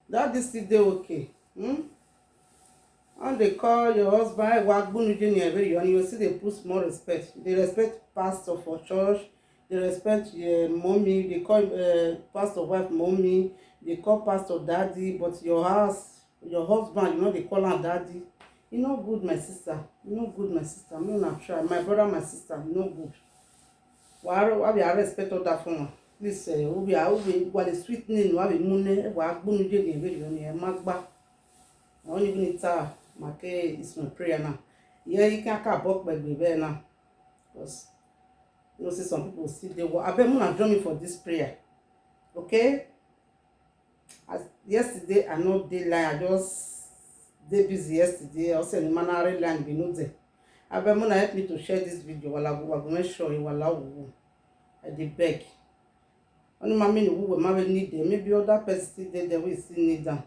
That this still dey okay. And they call your husband and you see they put small respect. They respect pastor for church. They respect mommy. They call pastor wife mommy. They call pastor daddy. But your house, your husband, they call him daddy. You no good, my sister. You no good, my sister. I'm not try. My brother, my sister, you no good. Why be I respect all that for me? Please, what the sweet name, why be money? Why gbunu je ni very ni magba. I don't even need to. It's my prayer now. Yeah, you can't book by the now. Because see some people still they I bet Mona join me for this prayer. Okay? As yesterday I know daylight. I just day busy yesterday. I said the manare line be no there. I bet Mona help me to share this video while I go make sure you allow. I did beg. Only my who will need them. Maybe other person they will still need them.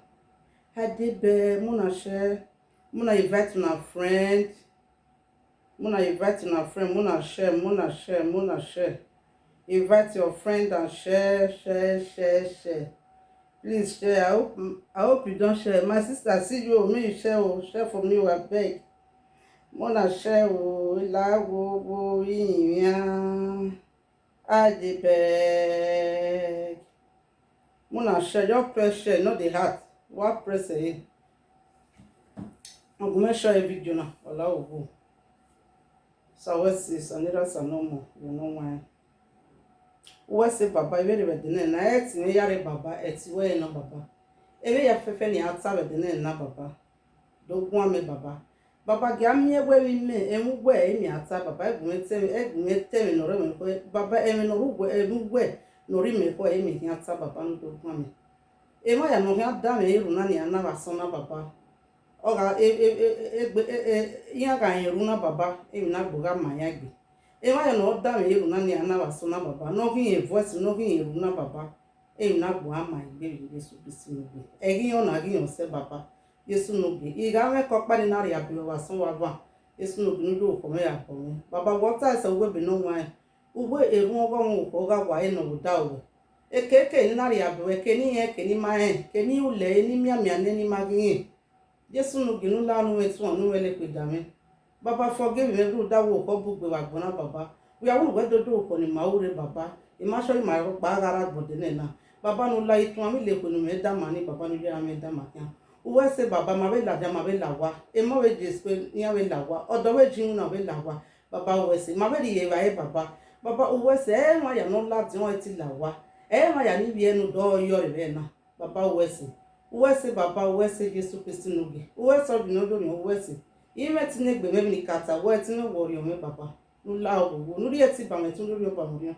I did beg Mona share. Mona invite my friend. Mona invite my friend. Mona share. Invite your friend and share. Please share. I hope you don't share. My sister, see you. Me share. Share for me. I beg. Mona share. La wo inya. I dey beg. Mona share. Just press share. Not the heart. What press it? I'm gonna show you a video now. Allow. So what's this? Another some no more. You know why? What's the Baba? Very bad. Na et ni yare Baba. Et we no Baba. Ebe ya fefe ni ata be na Baba. Do gwa me Baba. Baba gi ami ewe mi me emu gwe emi ata Baba. Egumete me no re me ko Baba emi no rugwe emu gwe no ri me ko emi hi ata Baba no do gwa me. Ema ya no ha da me iru na ni ana ba so na Baba. Oga ga yeru na Baba emi na gboga manya gbe. Ema ya no da me yeru na ni ana ba so na Baba. No hin e voice no hin yeru na Baba emi na gbo ama igbe Yesu Kristo no gbe. Egin yo na gin yo se Baba Yesu no gbe. Iga me ko pa ni na ri abi wa so wa ba. Yesu no gbe no do ko me ya ko me. Baba water se we be no wan. Ugbe eru ogo won ko ga wa e no da o. Ekeke ni na ri abi we ke ni ke ni ma ke ni ule ni mia ni ma gin. Yesu no ginu la nu etu onu wele pe dame. Baba forgive me do that wo ko bugbe wa gbona Baba. We are we do ko ni maure Baba. E ma so ma ro pa gara gbode na. Baba no la itu ami le ko ni me da mani Baba no ya me da makan. Uwe se Baba ma we la ja ma we la wa. E mo we jespe ni we la wa. Odo we jinu na we la wa. Baba uwe se ma we ri ye wa e Baba. Baba uwe se e ma ya no la ti won ti la wa. E ma ya ni bi enu do yo re na. Baba uwe se uwe se Baba uwe se Yesu Kristo no gbe uwe so bi no do ni uwe se ime ti ne gbe me ni kata uwe ti no wori o me Baba nu la owo nu ri e ti ba me tun lori oba mo ri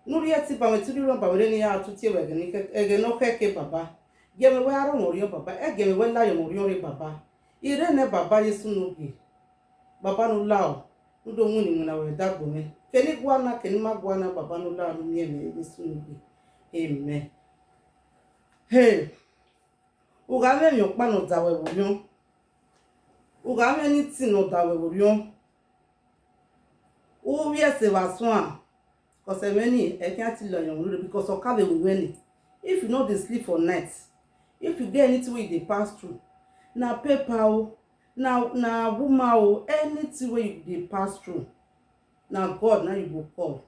nu ri e ti ba me tun lori oba mo ni ya tu ti e we ni ege no keke Baba ge me we aro mo ri o Baba ege me we la yo mo ri o re Baba ire ne Baba Yesu no gbe Baba nu la o nu do mu ni mu na we dagbo me keni gwa na keni ma gwa na Baba nu la nu mi e me Yesu no gbe amen. Hey, ugame mi okpa no dawe wurion. Ugame ni ti no dawe wurion. Uwi ese waswan. Cause many e can't tell you because of kabe we. If you know they sleep for night, if you get anything wey dey pass through, na paper o, na woman o, anything wey you dey pass through, na God na you go call.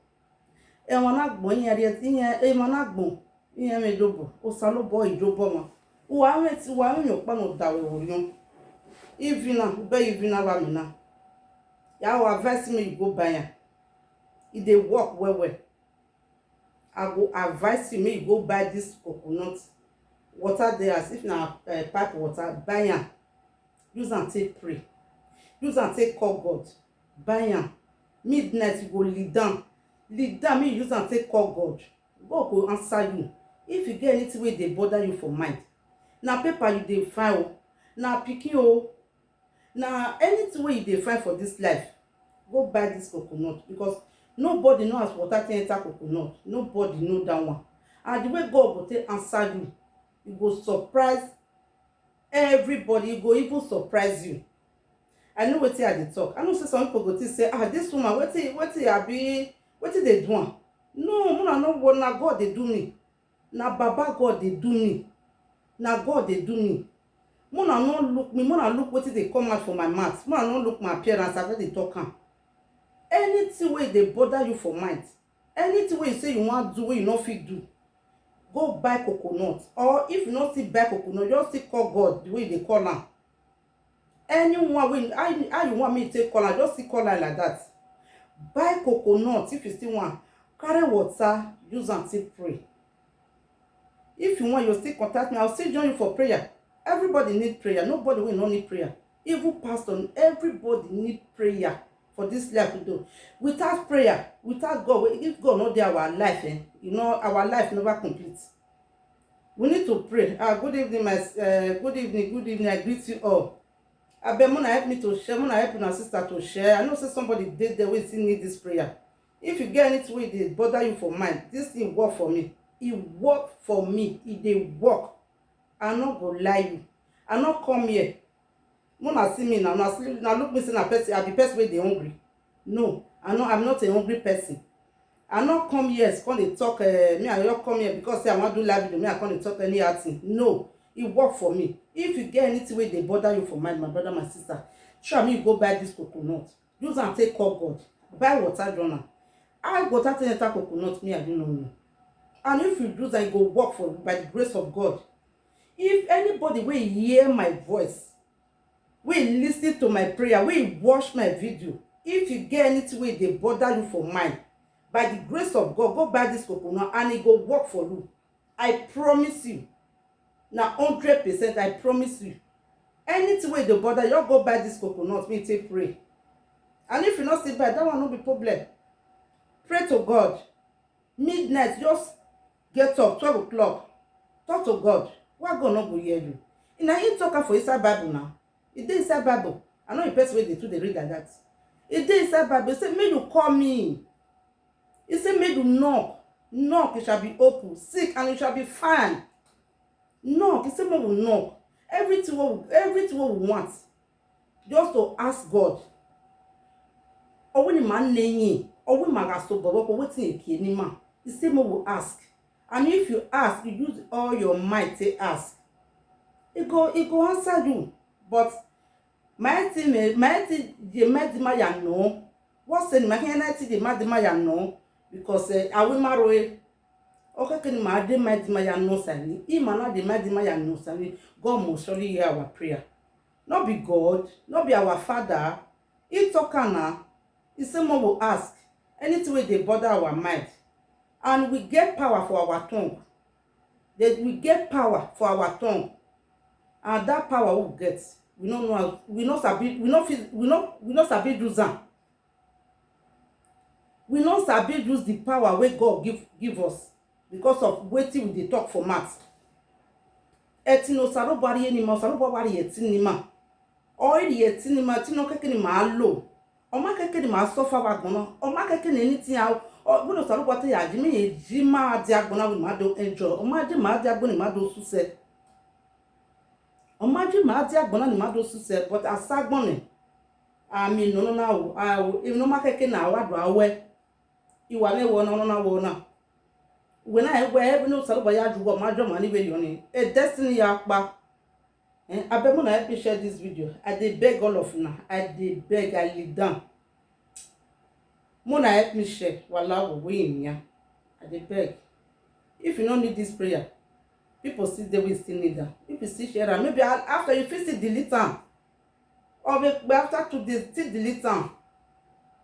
E wana gbon yin ari ti yin e mana gbon yin me dobo o salo boy dobo ma wa me okpa no dawe worion even ba me na ya wa advise me you go buy am e dey work well. I go advise you make you go buy this coconut water there as if na pipe water. Buy am, use am take pray, use am take call God. Buy am, midnight you go lead down make you use am take call God. God go answer you. If you get anything wey dey bother you for mind, na paper you dey find o, na pikin o, na anything wey you dey find for this life, go buy this coconut because nobody know as water take enter coconut. Nobody know that one. And the way God go take answer you, you go surprise everybody. You go even surprise you. I know wetin I dey talk. I know say some people go think say this woman wetin dey do am. No, una no what na God dey do me. Na Baba God dey do me. Now God they do me. Mona no look me, mona look what they come out for my mouth. Mona no look my appearance after they talk am. Anything way they bother you for mind, anything way you say you want do, way you not fit do, go buy coconut. Or if you not see buy coconut, just still call God the way they call am. Anyone way how you want me to take call am, just still call am like that. Buy coconut if you still want. Carry water, use am take pray. If you want, you still contact me. I'll still join you for prayer. Everybody need prayer. Nobody will not need prayer. Even pastor, everybody need prayer for this life to do. Without prayer, without God, if God not there, our life, our life never complete. We need to pray. Good evening, good evening. I greet you all. I beg Mona help me to share. Mona help my sister to share. I know say somebody did there will still need this prayer. If you get anything with it bother you for mind, this thing work for me. It work for me. It dey work. I not go lie you. I not come here. Mona see me now. Now look me say na person. I be person wey dey hungry. No, I'm not a hungry person. I not come here. Come dey talk. Me I not come here because say I want to do live video. Me I come dey talk any other thing. No, it work for me. If you get anything wey dey bother you for mind, my brother, my sister, try me go buy this coconut. Use am take call God. Buy water journal. I water take enter coconut. Me I don't know. And if you do that, it go work for you by the grace of God. If anybody will hear my voice, will listen to my prayer, will watch my video, if you get anything way they bother you for mine, by the grace of God, go buy this coconut and it go work for you. I promise you. Now 100%, I promise you. Anything way they bother you, go buy this coconut, me take pray. And if you not still buy, that one no be problem. Pray to God. Midnight, just get up, 12 o'clock. Talk to God. Why God not go hear you? Now he talk for inside Bible now. It dey inside Bible. I know the person way they do they read like that. It dey inside Bible. He say, make you call me. He say, make you knock. Knock, it shall be open. Seek, and it shall be found. Knock. He say, make you knock. Everything what we want. Just to ask God. Or when the man name, or when magaso bobo, or waiting a ni man. He say, make you ask. And if you ask, you use all your might to ask. It go answer you. But my thing, the madima no. What's the mahinati the madima no? Because I will marry. Okay, can my de madima no sani? Imana the madima no sani. God must surely hear our prayer. Not be God, not be our Father. He talk now. He say more will ask. Anything way they bother our mind. And we get power for our tongue. That we get power for our tongue. And that power we get, we don't know how, we not sabi do that. We not sabi use the power where God give us because of waiting we dey talk for mouth. Etino sarobari anima, sarobari etinima. Oil etinima, tino keke ni ma lo. Oma keke ni ma suffer wagbona. Oma keke ni anything out. Gbọ́dọ̀ sọ̀rọ̀ pọ̀ tí yàjí mi yé jí máa di agbọ̀nà wí máa do ẹjọ́ ọmọdé máa di agbọ̀nà máa do súsẹ ọmọdé máa di agbọ̀nà ní máa do súsẹ but asagbọ̀nà àmì ìnáwó náà wò àwò ìnáwó má kẹ́kẹ́ náà wà dùn awẹ́ ìwà mẹ́wọ̀ náà wọ̀ náà ìwé náà ẹgbẹ́ ẹbí ní sọ̀rọ̀ pọ̀ yá ju wọ̀ máa jọ̀ máa níbẹ̀ yọ̀ ni a destiny yà pa abẹ́mú náà help me share this video. I dey beg all of una. I dey beg, I lay down. Mona help me share. Wallah, we in here. I dey beg. If you don't need this prayer, people still they will still need that. If you still share that, maybe after you feel still delete them. Or after 2 days, still delete them.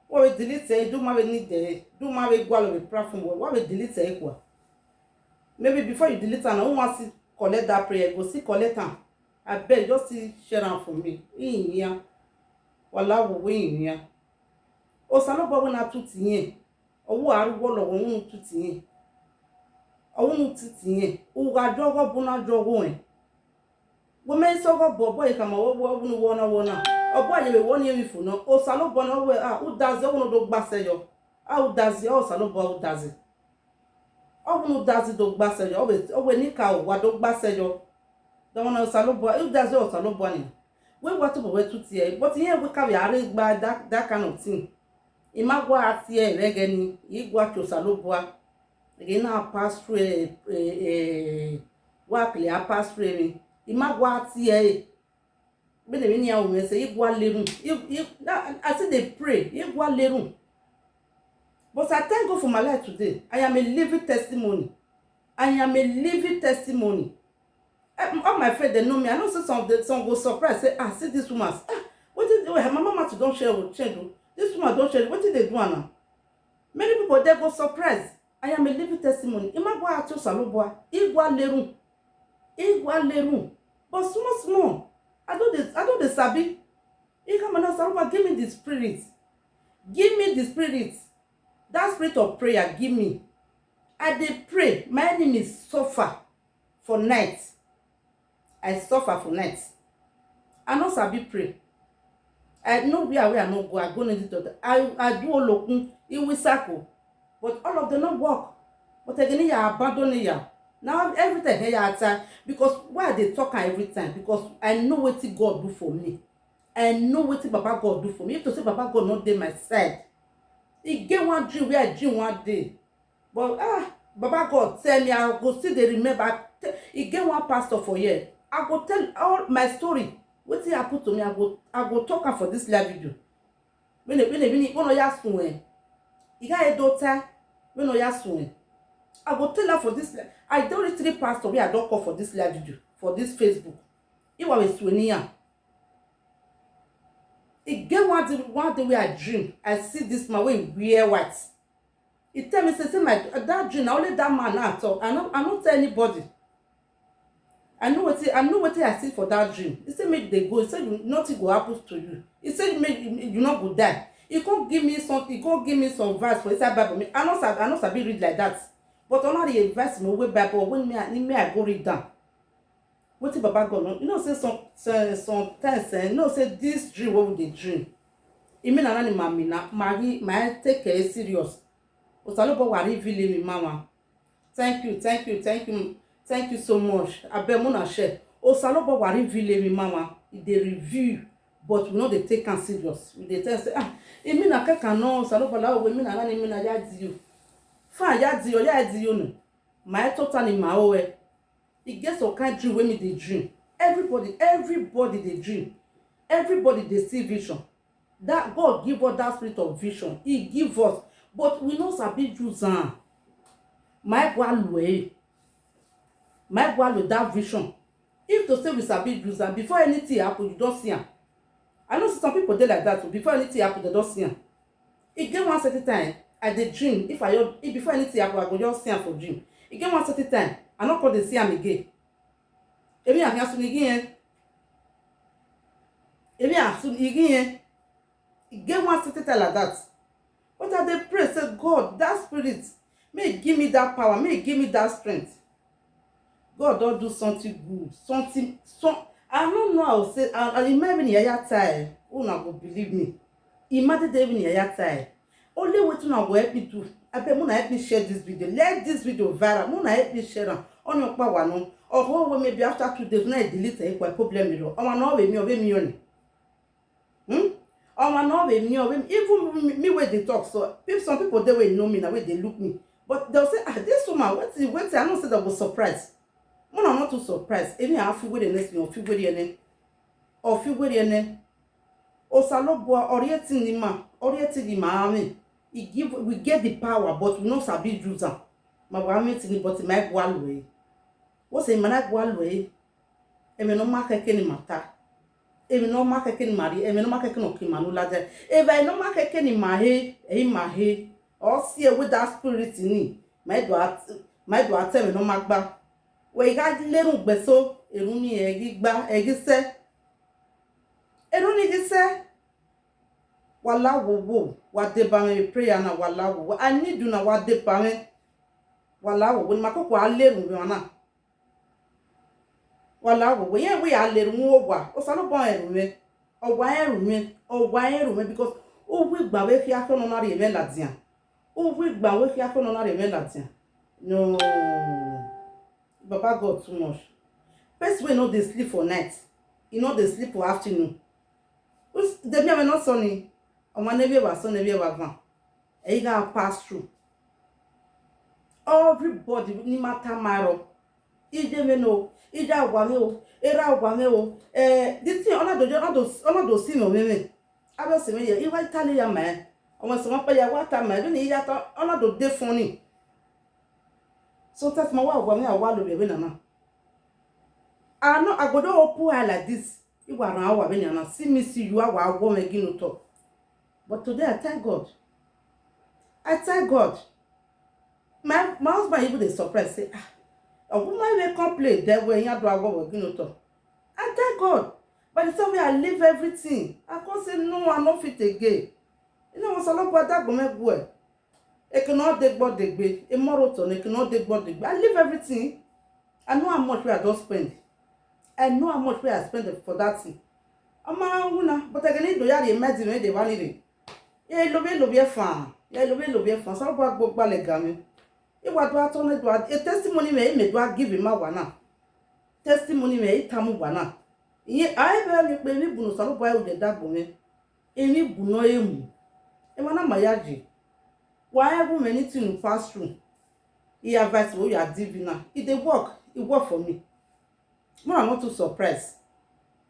What we delete say, do my need the do my way go with platform. What we delete say equal. Maybe before you delete them, I want to collect that prayer. Go see collect them. I beg, just see share them for me. In here. Wallah, we in here. Osalobo we na tuti yen owo aruwo lo won tuti yen awon tuti yen o ga jogo buna jogo en wo me so go bobo e kama wo bunu wona obo ye we woni emi fu no Osalobo na we u daze wonu do gbase yo u daze Osalobo u daze wonu daze do gbase yo o we ni ka o wa do gbase yo do wona Osalobo u daze Osalobo ni we wa to bo we tuti e but yen we ka we are gba that kind of thing. Imagwa atie regeni igwa Osalobo again now pass through wa clear pass frame imagwa tie be the mini awo me say igwa lerun I say they pray igwa lerun. But I thank God for my life today. I am a living testimony. I am a living testimony. All my friends, they know me. I know some go surprised, say, see this woman. What did her mama to don't share with change? This woman don't share. What did they do now? Many people they go surprised. I am a living testimony. Imagwa ato salobwa. Igwa lerun. Igwa lerun. But small. I don't the sabi. Ikamana salobwa, give me the spirit. Give me the spirit. That spirit of prayer, give me. I dey pray. My enemy suffer for night. I suffer for night. I no sabi pray. I know where I no go. I go into the I do olokun, iwisako. But all of them not work. But again, you abandon ya. Now everything here outside because why they talk every time? Because I know what God do for me. I know what Baba God do for me. If to say Baba God not dey my side, he get one dream where I dream one day. But Baba God tell me I go still dey remember. He get one pastor for here. I go tell all my story. What happen to me? I go talk am for this live video. When oya sun he got a daughter. When oya sun I go tell her for this. I don't reach 3 pastor where I don't call for this live video for this Facebook. If I was swinging, it get one day where I dream. I see this man wey wear white. He tell me say my that dream only that man now talk. I not tell anybody. I know what I see for that dream. He said make they go. He said nothing go happen to you. He said make you not go die. He can't give me something. He can't give me some verse for inside Bible. I not sabi read like that. But on the advice me way Bible when me I go read down. What if Baba God? You know say sometimes you know say this dream what they dream. It mean anani mami na my take care serious. Osalobo wa reveal me mama. Thank you so much. Abemuna share. Osalobo wa reveal me mama. They review, but we know they take am serious. They tell say it mean na kaka no Osalobo la we mean na nani mean na ya di you. Fa ya di you no. My total in my own. It gets some kind dream when me they dream. Everybody they dream. Everybody they see vision. That God give us that spirit of vision. He give us, but we know sabi use am. My gwalwe that vision. If to say we sabi use am, before anything happen, you don't see am. I know some people dey like that. So before anything happen, they don't see am. It get one certain time I dey dream. If before anything happen, I go just see am for dream. It get one certain time I not call dey see am again. Ebi asun again. It get one certain time like that. But I dey pray say God, that spirit may give me that power, may give me that strength. God don't do something good, I don't know how to say. I imagine yaya time. Who not go believe me? Imagine even yaya time. Only what you go help me do. I bet Mona help me share this video. Let this video viral. Mona help me share am on your power no. Or maybe after 2 days, when I delete it, what problem you know? I know with me only. I know with me even me where they talk. So if some people they will know me now, where they look me, but they'll say, this woman, what's it? I don't say that was surprised. Mona not too surprised. Even I feel with the next thing, or feel with the end, or feel with the end. Osalobo orienting the man. We get the power, but we not sabi use am. My orienting but my gwalwe. What's a man gwalwe? Eme no market any matter. Eme no market any mari. Eme no market no kimanu laje. If I no market any mahe, or see with that spirit in me. My do tell me no magba. We got little beso. Eruni egigba egise. Eruni gise. Wala wo wa de ba me prayer na wala wo. I need you na wa de ba me. Wala wo makoko aleru mi na. Wala wo ye we aleru wo wa. Osalobo eru me. Owa eru me because o we gba we fi akono na re me ladian. O we gba we fi akono na re me ladian. No. Baba God too much. First we no dey sleep for night. You know they sleep for afternoon. They me not sunny. On one never was son never was van. E ga pass through. Everybody ni matter maro. ije me no ije agwa me o era agwa me o this thing ona do see me me abo se me ye I wa tali ya ma omo se mo pa ya wa ta ma do ni ya ta ona do de funny so that's my wa agwa me awa lo be na na I go do open her like this you are awa be na see me see you awa agwa me gi no talk but today I thank God my husband even dey surprise say a woman wey complain there when you do agwa we gi no talk I thank God. By the time I leave everything, I can't say no, I'm not fit again. You know what's a lot of that go well. It cannot take what they be. A marathon, it cannot take what they be. I leave everything. I know how much we I don't spend. I know how much we I spend for that thing. I'm a but I can need to yard imagine where they want it. Yeah, love fan. Yeah, love fan. So I go back like gamme. It was what on it was a testimony me do I give him a one. Testimony me tamu wana ye ai be mi bunu so boy we da bo me emi bunu emu e mana mayaji why ever many things pass through he advice we are divina it dey work for me more I'm not too surprised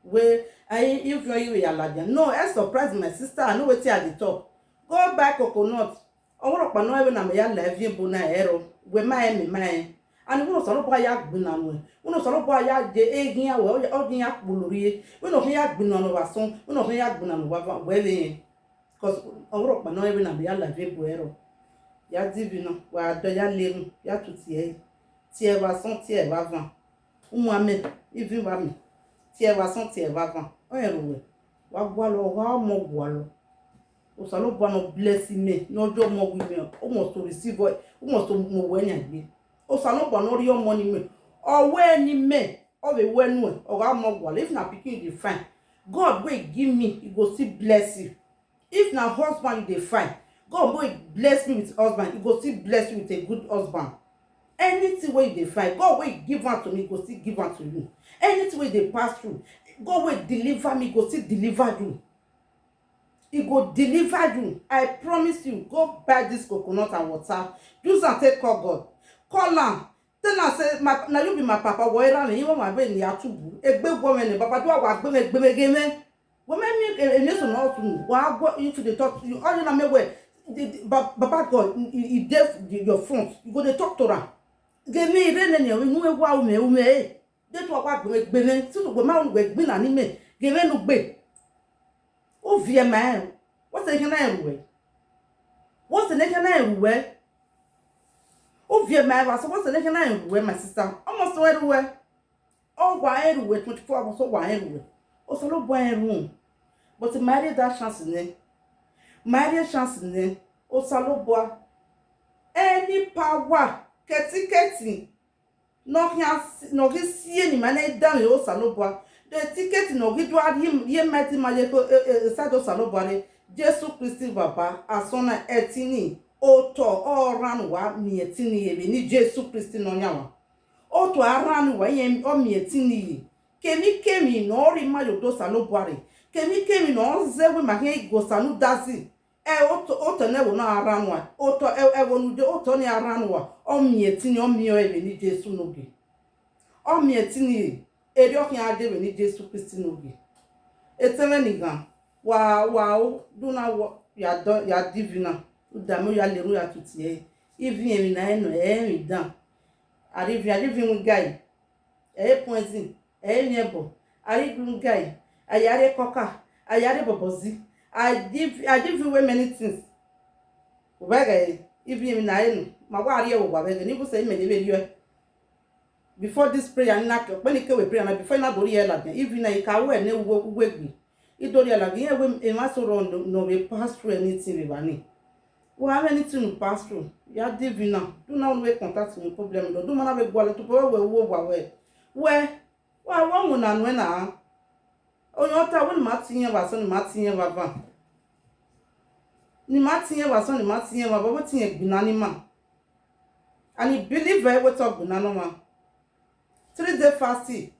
where I if you are no I surprise my sister I know wetin I dey talk go buy coconut oworopa no even na me ya live bu na ero we my and uno solo boy ya gbina no uno solo boy ya de egin awo odin ya polori uno hin ya gbina no wason uno hin ya gbina no wa we because oworopa no even na be ya live bu ero ya divi no wa do ya lenu ya tutie tie wason tie wa van umu ame even wa mi tie wason tie wa van o ero we wa gwa lo wa mo gwa lo o solo boy no bless me no jo mo wi me o mo to receive o mo to mo we nya gbe o salo bo no ri omo ni me o we ni me o be we nu o ga mo gwa if na pikin dey fine God will give me he go still bless you if na husband you dey fine God will bless me with husband he go still bless you with a good husband anything wey you dey fine God will give am to me he go still give am to you anything wey dey pass through God will deliver me he go still deliver you he go deliver you I promise you go buy this coconut and water use am take call God call am tell am say na you be my papa wo era me you my be ni atubu egbe gwo me ni papa do wa gbe me geme wo me mi emi so no tun wa go you to the talk you all na me we papa God he deaf your front you go dey talk to am give me re ne we nu ewa o me dey to wa gbe me so go ma we gbe na ni me give me nu gbe o vie ma what's the na eruwe what's the na eruwe o vie ma wa so what's the na eruwe my sister almost everywhere o wa eruwe 24 hours so wa eruwe o so lo bo eru but marry that chance ne o so lo bo any power ketiketi no hi sie ni mane dan o so lo bo the ticket no gi do ye meti ma ye ko sado so lo bo re Jesu Christi baba asona etini oto oran wa mi etini ye ni Jesu Christi no nyawa oto aran wa ye o mi etini kemi no ri ma yo do salo boare kemi no zewe ma he go sanu dasi oto ne wo na aran wa oto wo nu de oto ni aran wa o mi etini o mi o ye ni Jesu no bi o mi etini eri o kan ade ni Jesu Christi no bi eteme ni gan wa duna ya divina udamo ya leru ya tutie even emi na eno mi dan arivi un guy pointing nebo arivi guy ayare koka ayare bobozi I give you many things ubega even emi na eno ma wa ari ewo babega ni bu say me dey you before this prayer na ke when ke we prayer na before na dori ela even na ikawe ne ugwe idori ala gi e ma so no we pass through anything we bani we have anything to pass through ya divina do now we contact me problem do mana we gwa le to we wo mu na no na onyo ta we ma tinye ba so ni ma tinye baba ni ma tinye ba so ni ma tinye baba we tinye gbina ni ma and he believe we talk gbina no ma 3-day fasting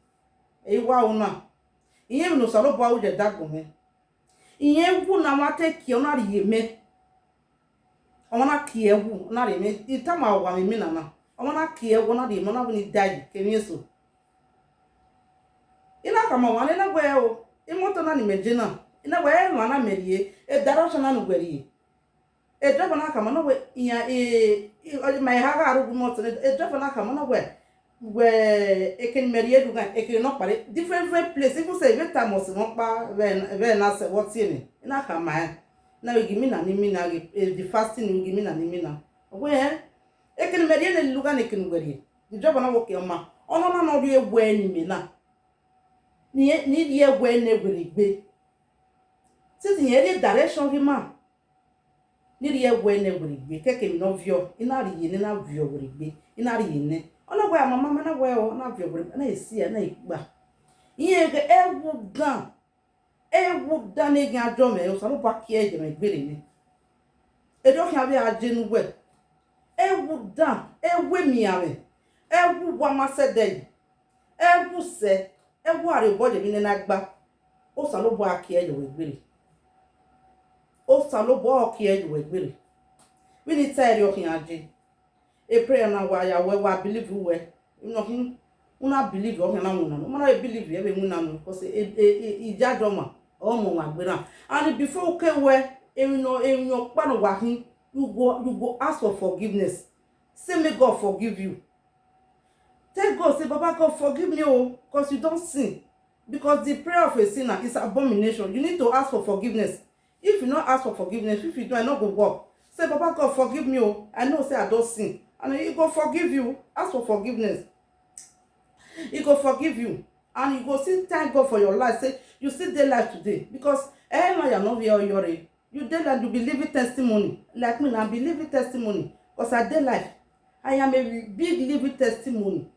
e wa una iye no salo bo awu je dagun me iye wu na ma te ki ona ri me ona ki ewu na ri me itama wa mi na na Omana kie wona di mona buni dai kemieso. Ina kama wane na gwe o. Imoto na ni mejena. Ina gwe wana merie. E darosha na ngweri. E driver na kama no gwe iya my haga aru moto. E driver na kama no gwe eken merie duga eken no pare different place. Even say we time must no pa when na say what in. Ina kama na we give me na ni mi na the fasting we give me na ni mi na. Ogwe eken merie na luga na eken ngweri. The driver na woke ma. Ono na no do egwu enimi na. Ni di egwu enegwerigbe. Sisi yeri direction vi ma. Ni di egwu enegwerigbe keke mi no vio. Ina ri yene na vio werigbe. Ina ri yene. Ona gwa mama na gwa o na vio werigbe na esi na igba. Iye ge egwu dan na egi ajo me o salo pa ki eje me gbere ni. Edo kan bi aje nu we. Egwu dan, egwu mi ame. Egwu wa ma se dey. Egwu se egwu are body mi na gba. O salo bo aki eje we gbere. O salo bo aki eje we gbere. We need tell you kan aje. E prayer na wa ya we believe we. Una believe o kan na mu na. Una believe e be mu na no because ijadoma o mo wa gbera. And before okay we you pa no wa hin you go ask for forgiveness. Say may God forgive you. Tell God, say, Baba God, forgive me, oh, because you don't sin. Because the prayer of a sinner is abomination. You need to ask for forgiveness. If you not ask for forgiveness, if you do, I not go work. Say, Baba God, forgive me, oh. I know, say, I don't sin. And he go forgive you. Ask for forgiveness. He go forgive you. And you go still thank God for your life. Say, you still dey life today. Because, no, you're not here, you're you dey life, you be living testimony. Like me, I be living testimony. Because I dey life. I am a big living testimony.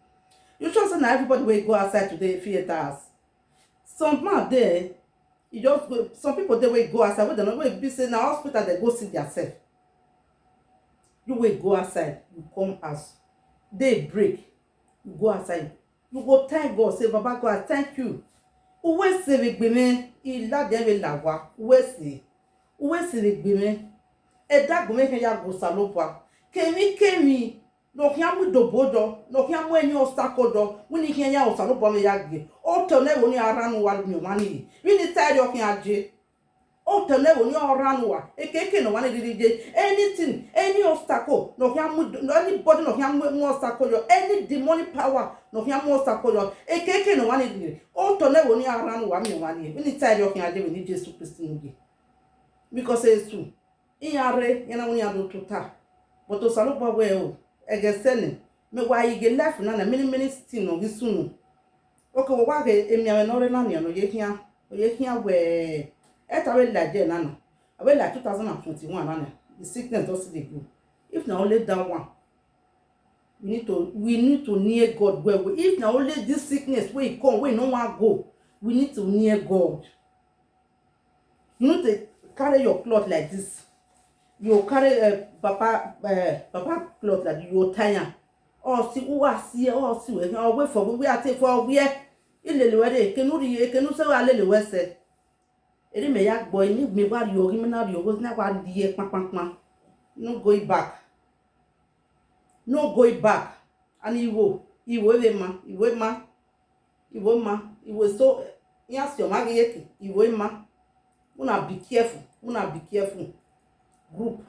You sure say na everybody will go outside today theaters. Some man there, you just go, some people they will go outside. They don't be say na hospital they go see themselves. You will go outside, you come out. Day break, you go outside. You go thank God, say Baba God, thank you. Uwe se vegbeme, ila deve lawa. Uwe se vegbeme. Eda gome ke ya go salopa. Kemi. No kiamu dobodo, no kiamu eni ostakodo, wini kianya osalopo me yagge. O tone woni aranu wa mi mani. Wini tide o kiaje. O tone woni aranu wa. Ekeke no wani dirije. Anything, any obstacle, no kiamu no anybody no kiamu obstacle, any demonic power, no kiamu obstacle. Ekeke no wani dirije. O tone woni aranu wa mi mani. Wini tide o kiaje we ni Jesu Christ ngi. Because esu. Iyare yana woni ado tuta. But osalopo we o. Egesene me wa ige life na many thing no gisunu okay wo wa ge emi ame no re na ni no ye hia we eta we la je na no we la 2021 na the sickness just dey go if na only that one we need to near God well if na only this sickness wey come we no wan go we need to near God. You need to carry your cloth like this. You carry papa cloth like you tie or see who are see or see or wait for we are take for where ilele were kenu se wa lele we se eri me ya gbo ni me wa yo mi na yo go na wa die papapa no going back and iwo so yes your magiyeke iwo ma una be careful group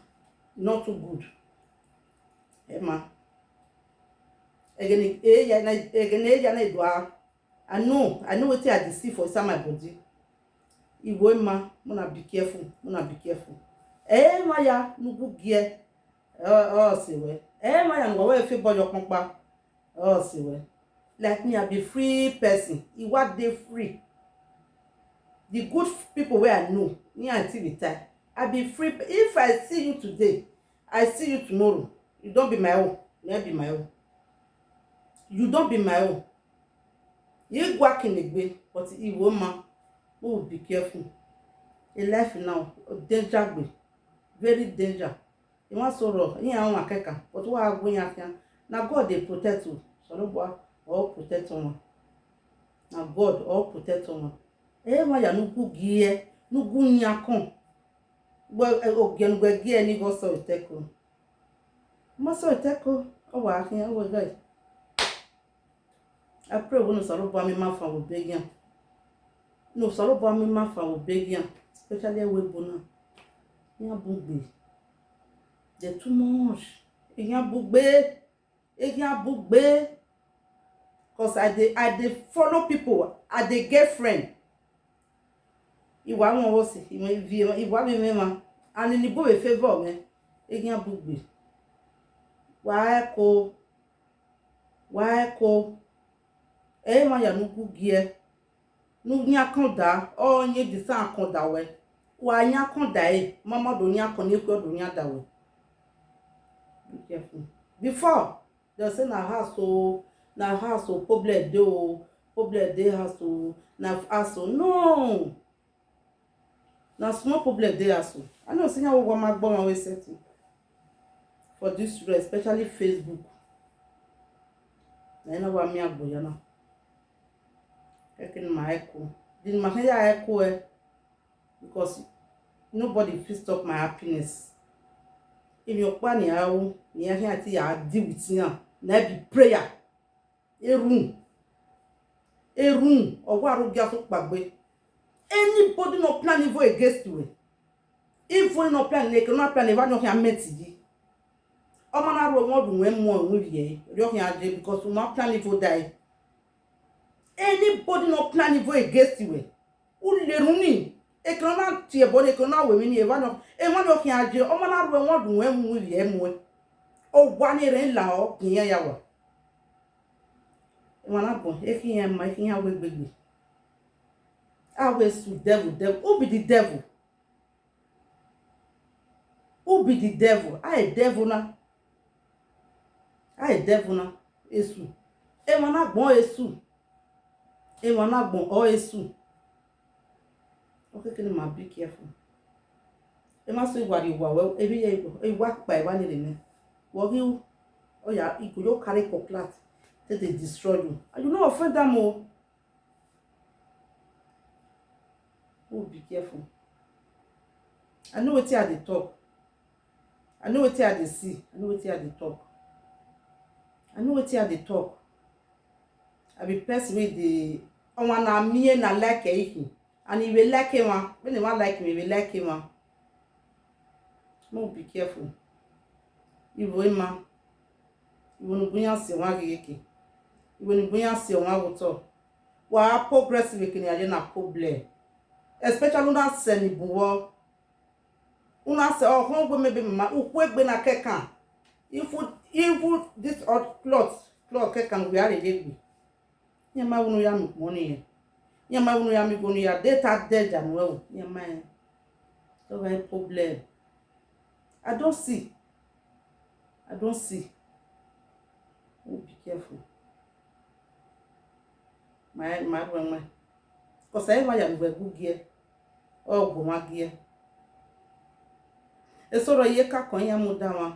not too good ema again ya na edwa I know what I see for inside my body iwo ma una be careful ma ya nugu gie siwe ma ya ngo we fi bojo ponpa siwe like me I be free person iwa dey free the good people where I know me until the time I be free. If I see you today, I see you tomorrow. You don't be my own. You be my own. You don't be my own. You work in the way, but you woman, oh, be careful. A life now, danger way, very danger. You want sorrow, you are on a keka, but what are going after? Now God they protect you. So no boy, all protect you. Now God all protect you. Why you no good gear, no good nyakon. Well, again, we're getting go so iteko. Maso iteko, Oh, I can't. Oh, guys. I pray when sorrow bomb me my phone with begging. No sorrow bomb me my phone with begging, especially with Bona. Yeah, book they're too much. Yeah, book be. Yeah, book be. Cause I dey follow people. I dey get friend. Ìwà wọn wọ́n sì ìwà mi mẹ́ma. And in the boy favor me. Yeah, book be. Why ko? Ma ya nugu gie. Nu nya konda. Oh, nye disa konda we. Wa nya konda Mama do nya kone ko do nya da we. Be careful. Before, they say na house so problem dey house so na house so no. Na small problem dey house so. I know say how we ma gbo ma we settle. For this road, especially Facebook. Na ina wa mi agbo ya na. Ekin ma echo. Din ma ya echo because nobody fit stop my happiness. If your plan ya here ati ya deal with you na be prayer. Erun ogwa arugia so pagbe. Anybody no plan evil against you. Evil no plan like no plan eva no can meet you. Omo na ro won dun we mo onwe ye. Rio can ade because no plan evil die. Anybody no plan evil against you. U le runi e kan na tie body kan na we ni eva no can ade omo na ro won dun we mo ye mo. O gwa ni re la o kin ya wa. Mana bon e kin yan ma kin ya we gbegbe. Always to devil. Who be the devil? Who be the devil? I devil na. Esu. E mana gbon esu. E mana gbon o esu. Okay, can ma be careful. E ma so iwa well. E bi e wa pa e wa ni le me. Wo gi o ya I go yo carry cutlass. They destroy you. And you know offend them all. Oh, be careful. I know what you are the talk. I know what you are the see. I know what you are the talk. I know what you are the talk. I be person with the one na me na like him. And he will like him. When he want like me, he will like him. No, be careful. You will man. You will bring us your one gig. You will bring us your one water. Wa progressive we can na problem. Especially una send buwo. Una say oh won go maybe mama ukwe na kekan. If this odd cloth kekan we are dey. Nyama unu ya mi money. Nyama unu ya mi go ni ya data dead and well. Nyama so very problem. I don't see. Oh, be careful. My woman. Because I ya we good gear. Oh, go ma gear. E so ro ye ka kon ya mu da wa.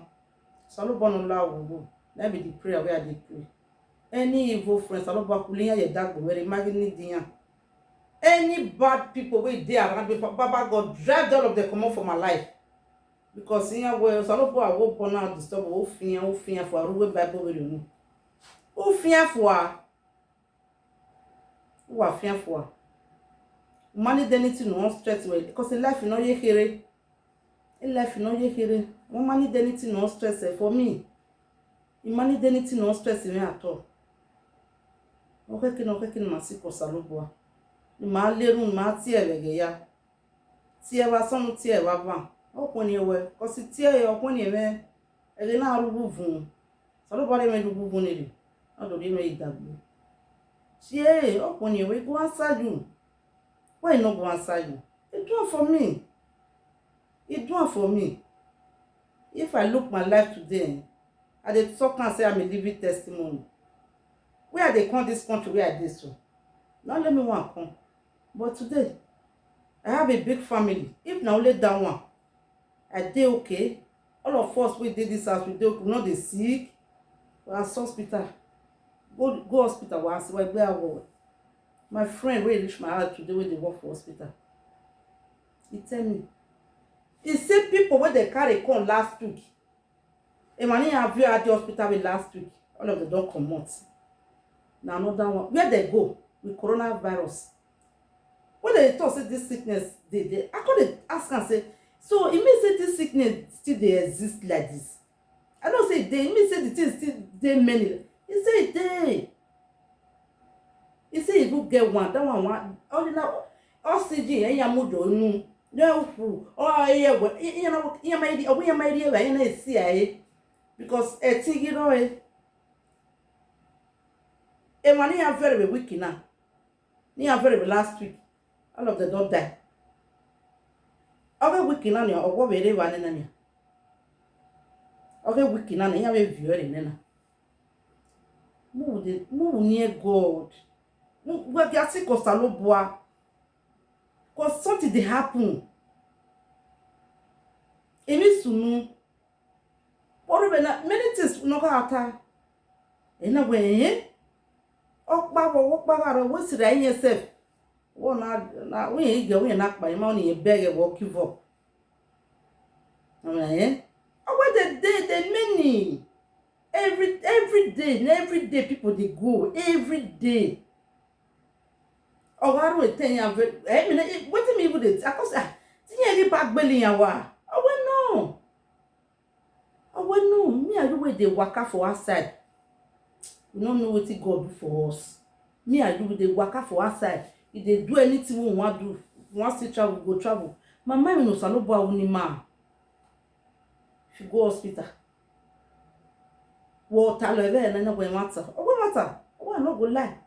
Solobon la wo. Let me the prayer where I dey pray. Any evil friends, Saloba kulinya ye dagbo where imagine diyan. Any bad people wey dey around me, Baba God drive all of them come out for my life. Because here where Saloba I go born out disturb o fian for aruwe Bible we no. O fian for who are fian for. Money anything no stress well because in life you know ye here. In life you know ye here. One money anything no stress for me. In money anything no stress me at all. Okay kin masi ko Saloba. Ni ma lerun ma ti ewege ya. Ti e wa sonu ti e wa ban. Okun ni we ko si ti e okun ni me. Ere na rubu fun. Saloba le me rubu fun ni. Na do me idagbo. Ti e okun ni we go answer you. Why not go answer you? It do for me. If I look my life today, I dey talk and say I'm a living testimony. Where they come this country where I dey so. Now let me one come. But today, I have a big family. If now only that one, I dey okay. All of us we did this house, we not dey sick. We are hospital. Go hospital. Where I work. My friend wey reach my house today when they work for hospital. He tell me. He say people when they carry come last week. A man have you at the hospital with last week. All of them don't come out. Now another one. Where they go with coronavirus? When they talk say this sickness, they I could ask and say, so it means say this sickness still they exist like this. I don't say they, it means say the thing still they many. He say they. He say if you get one, that one ordinary oxygen and yamudo no. No, oh yeah, you know, you might we might hear I see because a thing you know a man are very weak now. Near very last week. All of them don't die. Other week now or what very one in any. Other week now, you have a viewer in Nana. Move near God. Well, they are sick of Saloboa. Because something they happen. It means to know. Many things no go out. In a way, oh, Baba, walk back out of what's it in yourself. Well, now we ain't going up by money, a beggar walk you up. I mean, oh, the many. Every day people they go every day. Oh, I don't tell you. I mean, what do you mean with it? I cause didn't you back belly and wa? Oh, well, no. Me, I do where they waka for outside. We don't know what God do for us. Me, I do with the waka for outside. If they do anything we want to do, once they travel, go travel. My mind knows I no boy only man. If you go hospital. Water level and then no matter. Oh, what matter? Oh, I no go lie.